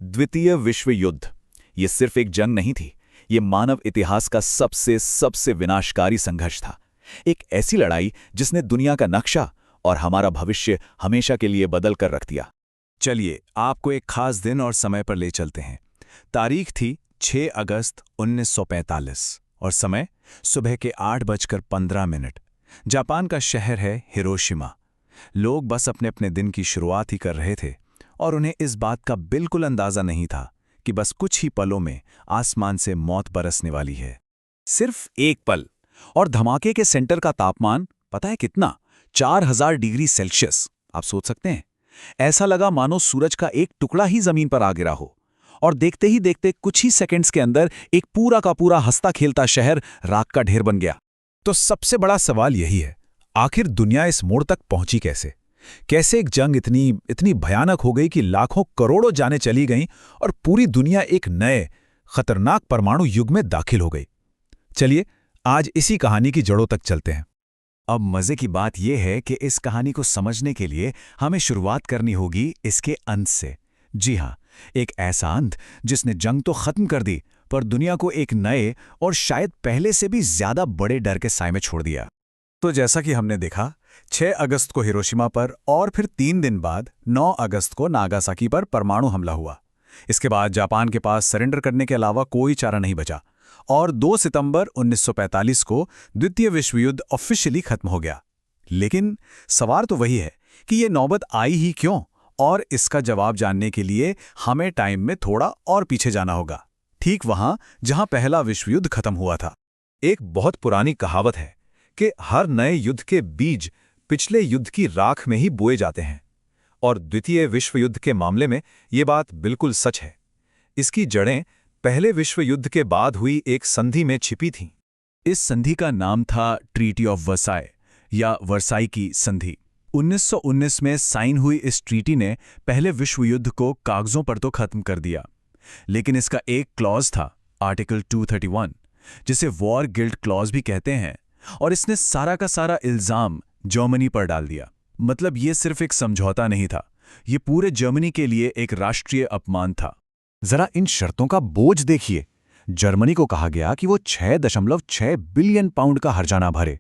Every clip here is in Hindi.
द्वितीय विश्व युद्ध ये सिर्फ एक जंग नहीं थी, ये मानव इतिहास का सबसे सबसे विनाशकारी संघर्ष था। एक ऐसी लड़ाई जिसने दुनिया का नक्शा और हमारा भविष्य हमेशा के लिए बदल कर रख दिया। चलिए आपको एक खास दिन और समय पर ले चलते हैं। तारीख थी 6 अगस्त 1945 और समय सुबह के 8:15। जापान का शहर है हिरोशिमा। लोग बस अपने अपने दिन की शुरुआत ही कर रहे थे और उन्हें इस बात का बिल्कुल अंदाजा नहीं था कि बस कुछ ही पलों में आसमान से मौत बरसने वाली है। सिर्फ एक पल, और धमाके के सेंटर का तापमान पता है कितना? 4000 डिग्री सेल्सियस। आप सोच सकते हैं, ऐसा लगा मानो सूरज का एक टुकड़ा ही जमीन पर आ गिरा हो। और देखते ही देखते कुछ ही सेकंड्स के अंदर एक पूरा का पूरा हंसता खेलता शहर राख का ढेर बन गया। तो सबसे बड़ा सवाल यही है, आखिर दुनिया इस मोड़ तक पहुंची कैसे? कैसे एक जंग इतनी भयानक हो गई कि लाखों करोड़ों जानें चली गईं और पूरी दुनिया एक नए खतरनाक परमाणु युग में दाखिल हो गई? चलिए आज इसी कहानी की जड़ों तक चलते हैं। अब मजे की बात यह है कि इस कहानी को समझने के लिए हमें शुरुआत करनी होगी इसके अंत से। जी हां, एक ऐसा अंत जिसने जंग तो खत्म कर दी, पर दुनिया को एक नए और शायद पहले से भी ज्यादा बड़े डर के साए में छोड़ दिया। तो जैसा कि हमने देखा, 6 अगस्त को हिरोशिमा पर और फिर 3 दिन बाद 9 अगस्त को नागासाकी पर परमाणु हमला हुआ। इसके बाद जापान के पास सरेंडर करने के अलावा कोई चारा नहीं बचा और 2 सितंबर 1945 को द्वितीय विश्व युद्ध ऑफिशियली खत्म हो गया। लेकिन सवाल तो वही है कि ये नौबत आई ही क्यों, और इसका जवाब जानने के लिए हमें टाइम में थोड़ा और पीछे जाना होगा, ठीक वहां जहां पहला विश्व युद्ध खत्म हुआ था। एक बहुत पुरानी कहावत है कि हर नए युद्ध के बीज पिछले युद्ध की राख में ही बोए जाते हैं, और द्वितीय विश्व युद्ध के मामले में ये बात बिल्कुल सच है। इसकी जड़ें पहले विश्व युद्ध के बाद हुई एक संधि में छिपी थीं। इस संधि का नाम था ट्रीटी ऑफ वर्साई या वर्साई की संधि। 1919 में साइन हुई इस ट्रीटी ने पहले विश्व युद्ध को कागजों पर तो खत्म कर दिया, लेकिन इसका एक क्लॉज था, आर्टिकल 231, जिसे वॉर गिल्ट क्लॉज भी कहते हैं, और इसने सारा का सारा इल्जाम जर्मनी पर डाल दिया। मतलब ये सिर्फ एक समझौता नहीं था, ये पूरे जर्मनी के लिए एक राष्ट्रीय अपमान था। जरा इन शर्तों का बोझ देखिए। जर्मनी को कहा गया कि वो 6.6 बिलियन पाउंड का हर्जाना भरे।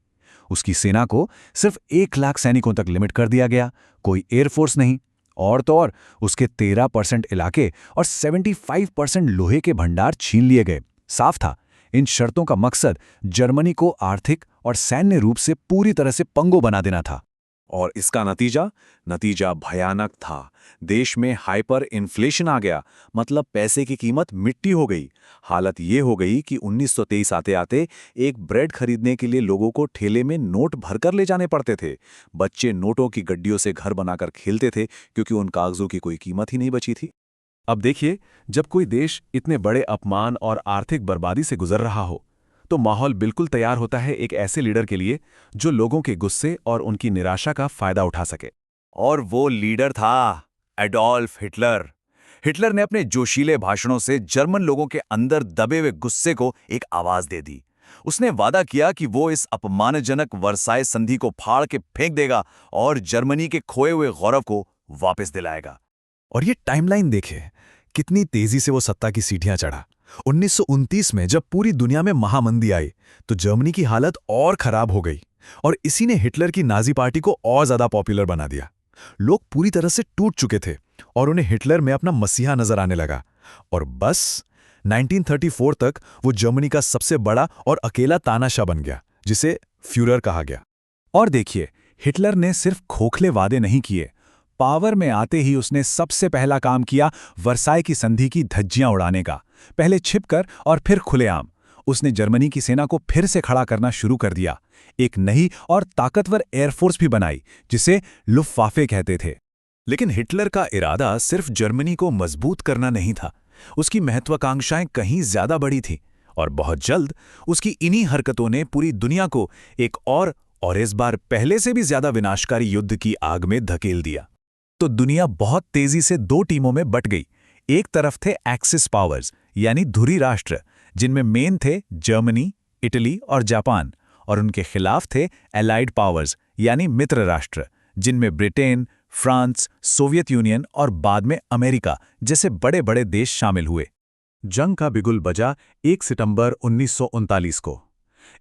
उसकी सेना को सिर्फ 1 लाख सैनिकों तक लिमिट कर दिया गया, कोई एयरफोर्स नहीं, और तो और उसके 13% इलाके और 75% लोहे के भंडार छीन लिए गए। साफ था, इन शर्तों का मकसद जर्मनी को आर्थिक और सैन्य रूप से पूरी तरह से पंगो बना देना था। और इसका नतीजा भयानक था। देश में हाइपर इन्फ्लेशन आ गया, मतलब पैसे की कीमत मिट्टी हो गई। हालत ये हो गई कि 1923 आते आते एक ब्रेड खरीदने के लिए लोगों को ठेले में नोट भरकर ले जाने पड़ते थे। बच्चे नोटों की गड्डियों से घर बनाकर खेलते थे क्योंकि उन कागजों की कोई कीमत ही नहीं बची थी। अब देखिए, जब कोई देश इतने बड़े अपमान और आर्थिक बर्बादी से गुजर रहा हो, तो माहौल बिल्कुल तैयार होता है एक ऐसे लीडर के लिए जो लोगों के गुस्से और उनकी निराशा का फायदा उठा सके। और वो लीडर था एडोल्फ हिटलर। हिटलर ने अपने जोशीले भाषणों से जर्मन लोगों के अंदर दबे हुए गुस्से को एक आवाज दे दी। उसने वादा किया कि वो इस अपमानजनक वर्साई संधि को फाड़ के फेंक देगा और जर्मनी के खोए हुए गौरव को वापस दिलाएगा। और ये टाइमलाइन देखे, कितनी तेजी से वो सत्ता की सीढ़ियां चढ़ा। 1929 में जब पूरी दुनिया में महामंदी आई, तो जर्मनी की हालत और खराब हो गई, और इसी ने हिटलर की नाजी पार्टी को और ज्यादा पॉपुलर बना दिया। लोग पूरी तरह से टूट चुके थे और उन्हें हिटलर में अपना मसीहा नजर आने लगा। और बस 1934 तक वो जर्मनी का सबसे बड़ा और अकेला तानाशाह बन गया, जिसे फ्यूरर कहा गया। और देखिए, हिटलर ने सिर्फ खोखले वादे नहीं किए, पावर में आते ही उसने सबसे पहला काम किया वर्साई की संधि की धज्जियां उड़ाने का। पहले छिपकर और फिर खुलेआम उसने जर्मनी की सेना को फिर से खड़ा करना शुरू कर दिया। एक नई और ताकतवर एयरफोर्स भी बनाई, जिसे लुफ्टवाफे कहते थे। लेकिन हिटलर का इरादा सिर्फ जर्मनी को मजबूत करना नहीं था। उसकी महत्वाकांक्षाएं कहीं ज्यादा बड़ी थीं, और बहुत जल्द उसकी इन्हीं हरकतों ने पूरी दुनिया को एक और इस बार पहले से भी ज्यादा विनाशकारी युद्ध की आग में धकेल दिया। तो दुनिया बहुत तेजी से 2 टीमों में बट गई। एक तरफ थे एक्सिस पावर्स, यानी धुरी राष्ट्र, जिनमें मेन थे जर्मनी, इटली और जापान, और उनके खिलाफ थे एलाइड पावर्स, यानी मित्र राष्ट्र, जिनमें ब्रिटेन, फ्रांस, सोवियत यूनियन और बाद में अमेरिका जैसे बड़े बड़े देश शामिल हुए। जंग का बिगुल बजा 1 सितंबर 1939 को।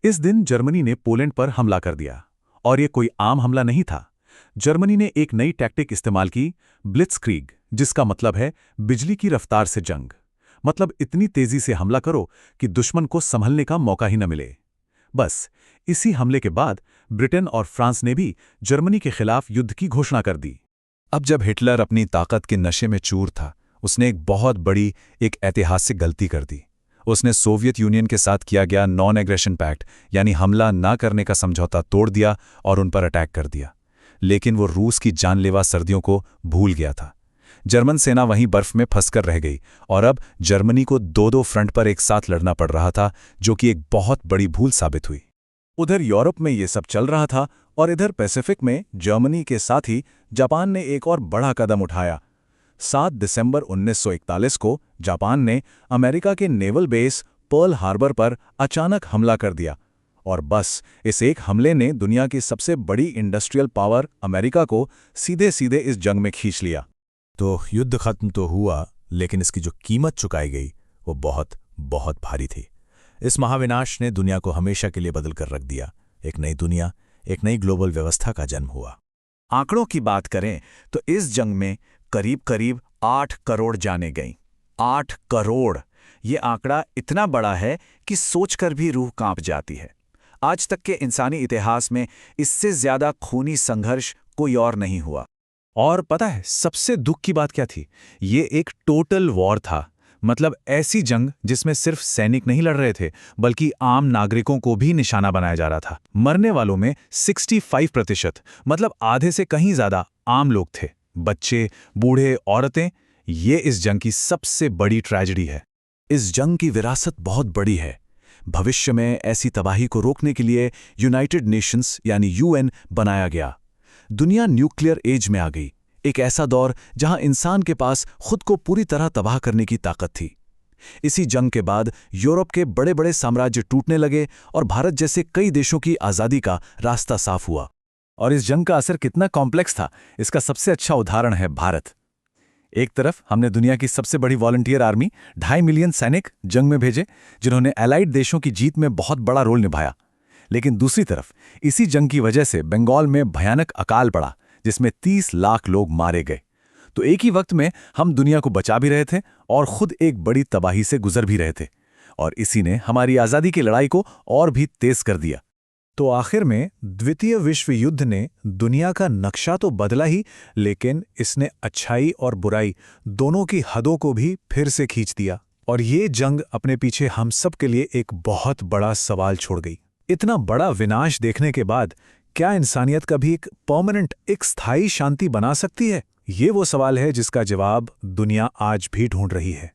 इस दिन जर्मनी ने पोलैंड पर हमला कर दिया। और ये कोई आम हमला नहीं था। जर्मनी ने एक नई टैक्टिक इस्तेमाल की, ब्लिट्जक्रीग, जिसका मतलब है बिजली की रफ्तार से जंग। मतलब इतनी तेजी से हमला करो कि दुश्मन को संभलने का मौका ही न मिले। बस इसी हमले के बाद ब्रिटेन और फ्रांस ने भी जर्मनी के खिलाफ युद्ध की घोषणा कर दी। अब जब हिटलर अपनी ताकत के नशे में चूर था, उसने एक बहुत बड़ी, एक ऐतिहासिक गलती कर दी। उसने सोवियत यूनियन के साथ किया गया नॉन एग्रेशन पैक्ट यानी हमला ना करने का समझौता तोड़ दिया और उन पर अटैक कर दिया। लेकिन वो रूस की जानलेवा सर्दियों को भूल गया था। जर्मन सेना वहीं बर्फ में फंसकर रह गई और अब जर्मनी को दो फ्रंट पर एक साथ लड़ना पड़ रहा था, जो कि एक बहुत बड़ी भूल साबित हुई। उधर यूरोप में ये सब चल रहा था और इधर पैसिफिक में जर्मनी के साथ ही जापान ने एक और बड़ा कदम उठाया। 7 दिसंबर 1941 को जापान ने अमेरिका के नेवल बेस पर्ल हार्बर पर अचानक हमला कर दिया और बस इस एक हमले ने दुनिया की सबसे बड़ी इंडस्ट्रियल पावर अमेरिका को सीधे सीधे इस जंग में खींच लिया। तो युद्ध खत्म तो हुआ, लेकिन इसकी जो कीमत चुकाई गई वो बहुत बहुत भारी थी। इस महाविनाश ने दुनिया को हमेशा के लिए बदल कर रख दिया। एक नई दुनिया, एक नई ग्लोबल व्यवस्था का जन्म हुआ। आंकड़ों की बात करें तो इस जंग में करीब करीब 8 करोड़ जानें गईं। 8 करोड़! ये आंकड़ा इतना बड़ा है कि सोचकर भी रूह कांप जाती है। आज तक के इंसानी इतिहास में इससे ज्यादा खूनी संघर्ष कोई और नहीं हुआ। और पता है सबसे दुख की बात क्या थी? ये एक टोटल वॉर था। मतलब ऐसी जंग जिसमें सिर्फ सैनिक नहीं लड़ रहे थे, बल्कि आम नागरिकों को भी निशाना बनाया जा रहा था। मरने वालों में 65%, मतलब आधे से कहीं ज्यादा आम लोग थे। बच्चे, बूढ़े, औरतें। ये इस जंग की सबसे बड़ी ट्रेजेडी है। इस जंग की विरासत बहुत बड़ी है। भविष्य में ऐसी तबाही को रोकने के लिए यूनाइटेड नेशंस यानी यूएन बनाया गया। दुनिया न्यूक्लियर एज में आ गई, एक ऐसा दौर जहां इंसान के पास खुद को पूरी तरह तबाह करने की ताकत थी। इसी जंग के बाद यूरोप के बड़े बड़े साम्राज्य टूटने लगे और भारत जैसे कई देशों की आज़ादी का रास्ता साफ हुआ। और इस जंग का असर कितना कॉम्प्लेक्स था, इसका सबसे अच्छा उदाहरण है भारत। एक तरफ हमने दुनिया की सबसे बड़ी वॉलंटियर आर्मी 2.5 मिलियन सैनिक जंग में भेजे, जिन्होंने एलाइड देशों की जीत में बहुत बड़ा रोल निभाया। लेकिन दूसरी तरफ इसी जंग की वजह से बंगाल में भयानक अकाल पड़ा, जिसमें 30 लाख लोग मारे गए। तो एक ही वक्त में हम दुनिया को बचा भी रहे थे और खुद एक बड़ी तबाही से गुजर भी रहे थे। और इसी ने हमारी आज़ादी की लड़ाई को और भी तेज कर दिया। तो आखिर में द्वितीय विश्व युद्ध ने दुनिया का नक्शा तो बदला ही, लेकिन इसने अच्छाई और बुराई दोनों की हदों को भी फिर से खींच दिया। और ये जंग अपने पीछे हम सब के लिए एक बहुत बड़ा सवाल छोड़ गई। इतना बड़ा विनाश देखने के बाद क्या इंसानियत कभी एक परमानेंट, एक स्थायी शांति बना सकती है? ये वो सवाल है जिसका जवाब दुनिया आज भी ढूंढ रही है।